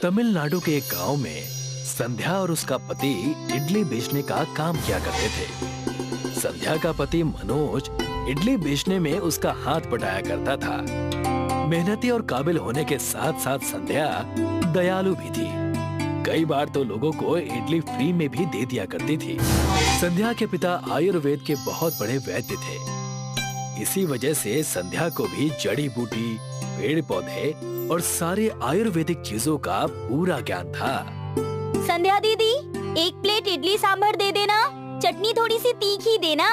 तमिलनाडु के एक गांव में संध्या और उसका पति इडली बेचने का काम किया करते थे। संध्या का पति मनोज इडली बेचने में उसका हाथ बटाया करता था। मेहनती और काबिल होने के साथ साथ संध्या दयालु भी थी। कई बार तो लोगों को इडली फ्री में भी दे दिया करती थी। संध्या के पिता आयुर्वेद के बहुत बड़े वैद्य थे। इसी वजह से संध्या को भी जड़ी बूटी, पेड़ पौधे और सारे आयुर्वेदिक चीजों का पूरा ज्ञान था। संध्या दीदी, एक प्लेट इडली सांभर दे देना, चटनी थोड़ी सी तीखी देना।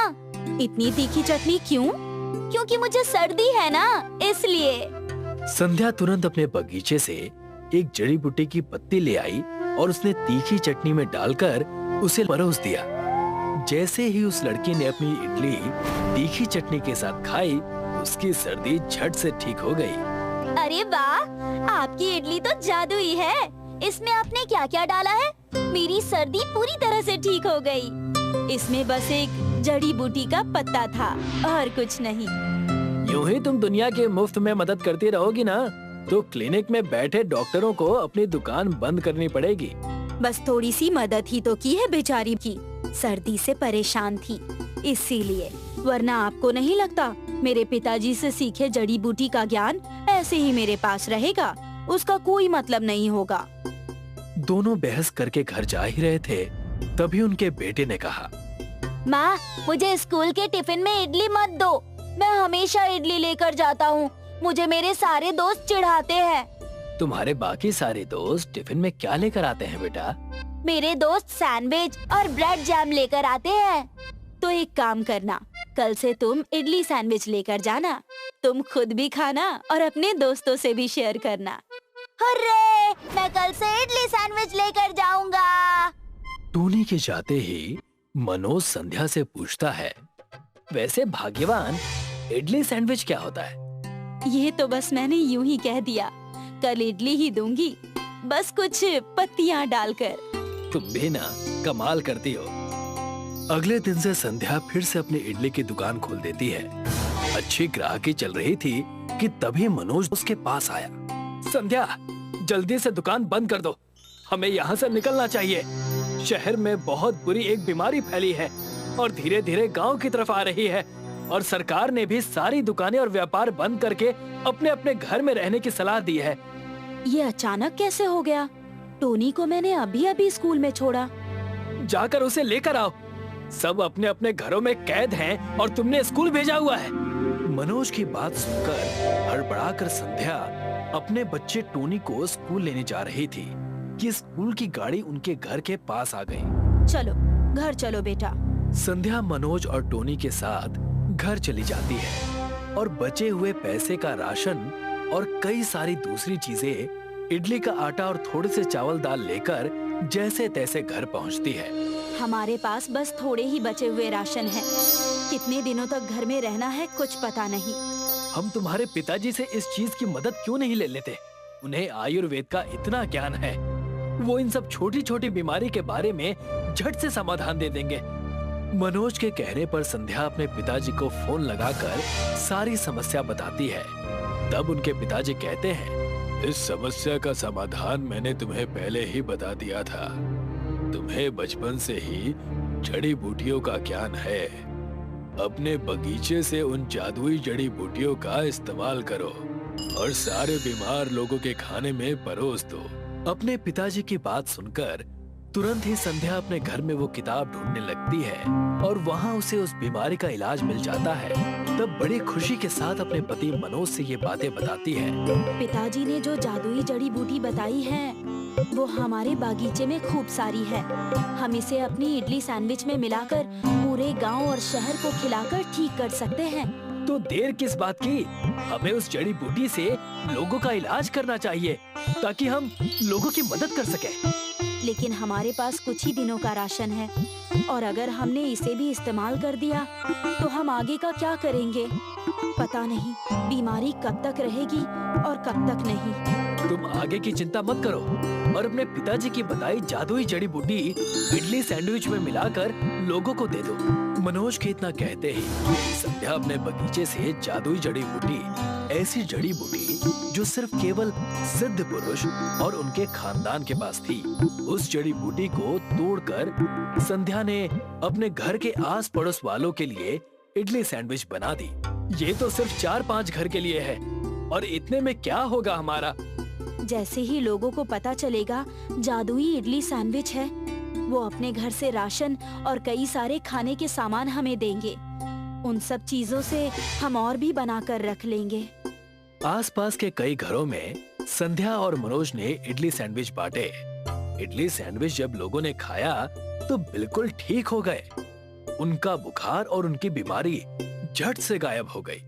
इतनी तीखी चटनी क्यों? क्योंकि मुझे सर्दी है ना, इसलिए। संध्या तुरंत अपने बगीचे से एक जड़ी बूटी की पत्ती ले आई और उसने तीखी चटनी में डालकर उसे परोस दिया। जैसे ही उस लड़की ने अपनी इडली तीखी चटनी के साथ खाई, उसकी सर्दी झट से ठीक हो गई। अरे वाह, आपकी इडली तो जादुई है। इसमें आपने क्या क्या डाला है? मेरी सर्दी पूरी तरह से ठीक हो गई। इसमें बस एक जड़ी बूटी का पत्ता था और कुछ नहीं। यूं ही तुम दुनिया के मुफ्त में मदद करती रहोगी ना, तो क्लिनिक में बैठे डॉक्टरों को अपनी दुकान बंद करनी पड़ेगी। बस थोड़ी सी मदद ही तो की है बेचारी की। सर्दी से परेशान थी इसीलिए, वरना आपको नहीं लगता मेरे पिताजी से सीखे जड़ी बूटी का ज्ञान ऐसे ही मेरे पास रहेगा? उसका कोई मतलब नहीं होगा। दोनों बहस करके घर जा ही रहे थे, तभी उनके बेटे ने कहा, माँ, मुझे स्कूल के टिफिन में इडली मत दो। मैं हमेशा इडली लेकर जाता हूँ। मुझे मेरे सारे दोस्त चिढ़ाते हैं। तुम्हारे बाकी सारे दोस्त टिफिन में क्या लेकर आते हैं बेटा? मेरे दोस्त सैंडविच और ब्रेड जैम लेकर आते हैं। तो एक काम करना, कल से तुम इडली सैंडविच लेकर जाना। तुम खुद भी खाना और अपने दोस्तों से भी शेयर करना। हुर्रे! मैं कल से इडली सैंडविच लेकर जाऊंगा। टोनी के जाते ही मनोज संध्या से पूछता है, वैसे भाग्यवान, इडली सैंडविच क्या होता है? ये तो बस मैंने यूं ही कह दिया। कल इडली ही दूंगी, बस कुछ पत्तियां डालकर। तुम भी ना कमाल करती हो। अगले दिन से संध्या फिर से अपनी इडली की दुकान खोल देती है। अच्छी ग्राहकी चल रही थी कि तभी मनोज उसके पास आया। संध्या, जल्दी से दुकान बंद कर दो, हमें यहाँ से निकलना चाहिए। शहर में बहुत बुरी एक बीमारी फैली है और धीरे धीरे गांव की तरफ आ रही है, और सरकार ने भी सारी दुकानें और व्यापार बंद करके अपने अपने घर में रहने की सलाह दी है। ये अचानक कैसे हो गया? टोनी को मैंने अभी अभी स्कूल में छोड़ा। जाकर उसे लेकर आओ। सब अपने अपने घरों में कैद हैं और तुमने स्कूल भेजा हुआ है। मनोज की बात सुनकर हड़बड़ाकर संध्या अपने बच्चे टोनी को स्कूल लेने जा रही थी कि स्कूल की गाड़ी उनके घर के पास आ गई। चलो घर चलो बेटा। संध्या मनोज और टोनी के साथ घर चली जाती है और बचे हुए पैसे का राशन और कई सारी दूसरी चीजें, इडली का आटा और थोड़े से चावल दाल लेकर जैसे तैसे घर पहुंचती है। हमारे पास बस थोड़े ही बचे हुए राशन है। कितने दिनों तक घर में रहना है कुछ पता नहीं। हम तुम्हारे पिताजी से इस चीज की मदद क्यों नहीं ले लेते? उन्हें आयुर्वेद का इतना ज्ञान है, वो इन सब छोटी छोटी बीमारी के बारे में झट से समाधान दे देंगे। मनोज के कहने पर संध्या अपने पिताजी को फोन लगाकर सारी समस्या बताती है। तब उनके पिताजी कहते हैं, इस समस्या का समाधान मैंने तुम्हें पहले ही बता दिया था। तुम्हें बचपन से ही जड़ी बूटियों का ज्ञान है। अपने बगीचे से उन जादुई जड़ी बूटियों का इस्तेमाल करो और सारे बीमार लोगों के खाने में परोस दो। अपने पिताजी की बात सुनकर तुरंत ही संध्या अपने घर में वो किताब ढूंढने लगती है और वहाँ उसे उस बीमारी का इलाज मिल जाता है। तब बड़ी खुशी के साथ अपने पति मनोज से ये बातें बताती है। पिताजी ने जो जादुई जड़ी बूटी बताई है वो हमारे बागीचे में खूब सारी है। हम इसे अपनी इडली सैंडविच में मिलाकर पूरे गांव और शहर को खिलाकर ठीक कर सकते हैं। तो देर किस बात की? हमें उस जड़ी बूटी से लोगों का इलाज करना चाहिए ताकि हम लोगों की मदद कर सकें। लेकिन हमारे पास कुछ ही दिनों का राशन है और अगर हमने इसे भी इस्तेमाल कर दिया तो हम आगे का क्या करेंगे? पता नहीं बीमारी कब तक रहेगी और कब तक नहीं। तुम आगे की चिंता मत करो और अपने पिताजी की बताई जादुई जड़ी बूटी इडली सैंडविच में मिलाकर लोगों को दे दो। मनोज के इतना कहते ही संध्या अपने बगीचे से जादुई जड़ी बूटी ऐसी जड़ी बूटी जो सिर्फ केवल सिद्ध पुरुष और उनके खानदान के पास थी। उस जड़ी बूटी को तोड़कर संध्या ने अपने घर के आस पड़ोस वालों के लिए इडली सैंडविच बना दी। ये तो सिर्फ 4-5 घर के लिए है और इतने में क्या होगा हमारा। जैसे ही लोगों को पता चलेगा जादुई इडली सैंडविच है, वो अपने घर से राशन और कई सारे खाने के सामान हमें देंगे। उन सब चीजों से हम और भी बनाकर रख लेंगे। आसपास के कई घरों में संध्या और मनोज ने इडली सैंडविच बांटे। इडली सैंडविच जब लोगों ने खाया तो बिल्कुल ठीक हो गए। उनका बुखार और उनकी बीमारी झट से गायब हो गई।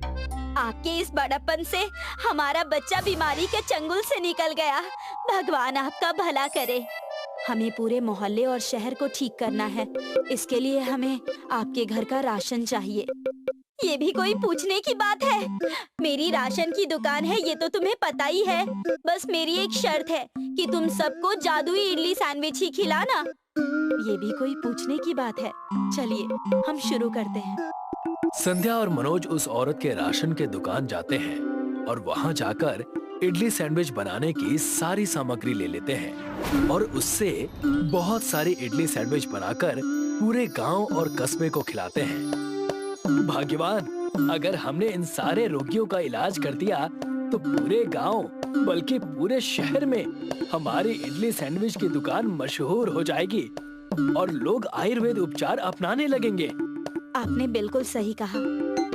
आपके इस बड़प्पन से हमारा बच्चा बीमारी के चंगुल से निकल गया। भगवान आपका भला करे। हमें पूरे मोहल्ले और शहर को ठीक करना है। इसके लिए हमें आपके घर का राशन चाहिए। ये भी कोई पूछने की बात है? मेरी राशन की दुकान है, ये तो तुम्हें पता ही है। बस मेरी एक शर्त है कि तुम सबको जादुई इडली सैंडविच ही खिलाना। ये भी कोई पूछने की बात है? चलिए हम शुरू करते हैं। संध्या और मनोज उस औरत के राशन के दुकान जाते हैं और वहां जाकर इडली सैंडविच बनाने की सारी सामग्री ले लेते हैं और उससे बहुत सारी इडली सैंडविच बनाकर पूरे गांव और कस्बे को खिलाते हैं। भाग्यवान, अगर हमने इन सारे रोगियों का इलाज कर दिया तो पूरे गांव बल्कि पूरे शहर में हमारी इडली सैंडविच की दुकान मशहूर हो जाएगी और लोग आयुर्वेद उपचार अपनाने लगेंगे। आपने बिल्कुल सही कहा।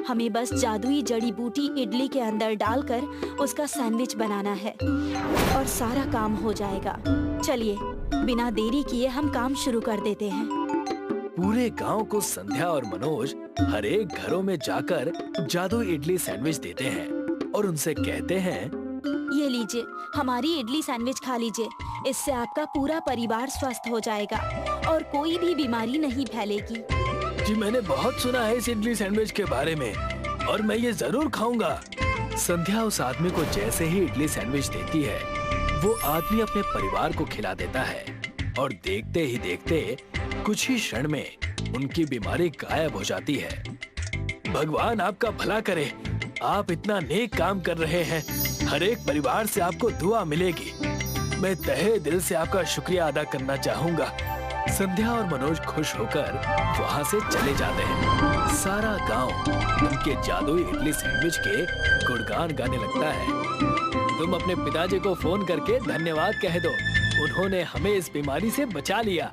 हमें बस जादुई जड़ी बूटी इडली के अंदर डालकर उसका सैंडविच बनाना है और सारा काम हो जाएगा। चलिए बिना देरी किए हम काम शुरू कर देते हैं। पूरे गांव को संध्या और मनोज हर एक घरों में जाकर जादुई इडली सैंडविच देते हैं और उनसे कहते हैं, ये लीजिए, हमारी इडली सैंडविच खा लीजिए। इससे आपका पूरा परिवार स्वस्थ हो जाएगा और कोई भी बीमारी नहीं फैलेगी। जी, मैंने बहुत सुना है इस इडली सैंडविच के बारे में और मैं ये जरूर खाऊंगा। संध्या उस आदमी को जैसे ही इडली सैंडविच देती है, वो आदमी अपने परिवार को खिला देता है और देखते ही देखते कुछ ही क्षण में उनकी बीमारी गायब हो जाती है। भगवान आपका भला करे। आप इतना नेक काम कर रहे हैं। हर एक परिवार से आपको दुआ मिलेगी। मैं तहे दिल से आपका शुक्रिया अदा करना चाहूंगा। संध्या और मनोज खुश होकर वहाँ से चले जाते हैं। सारा गांव उनके जादुई इडली सैंडविच के गुणगान गाने लगता है। तुम अपने पिताजी को फोन करके धन्यवाद कह दो, उन्होंने हमें इस बीमारी से बचा लिया।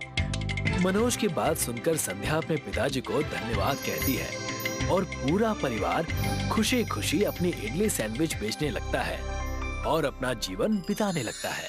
मनोज की बात सुनकर संध्या अपने पिताजी को धन्यवाद कहती है और पूरा परिवार खुशी खुशी अपनी इडली सैंडविच बेचने लगता है और अपना जीवन बिताने लगता है।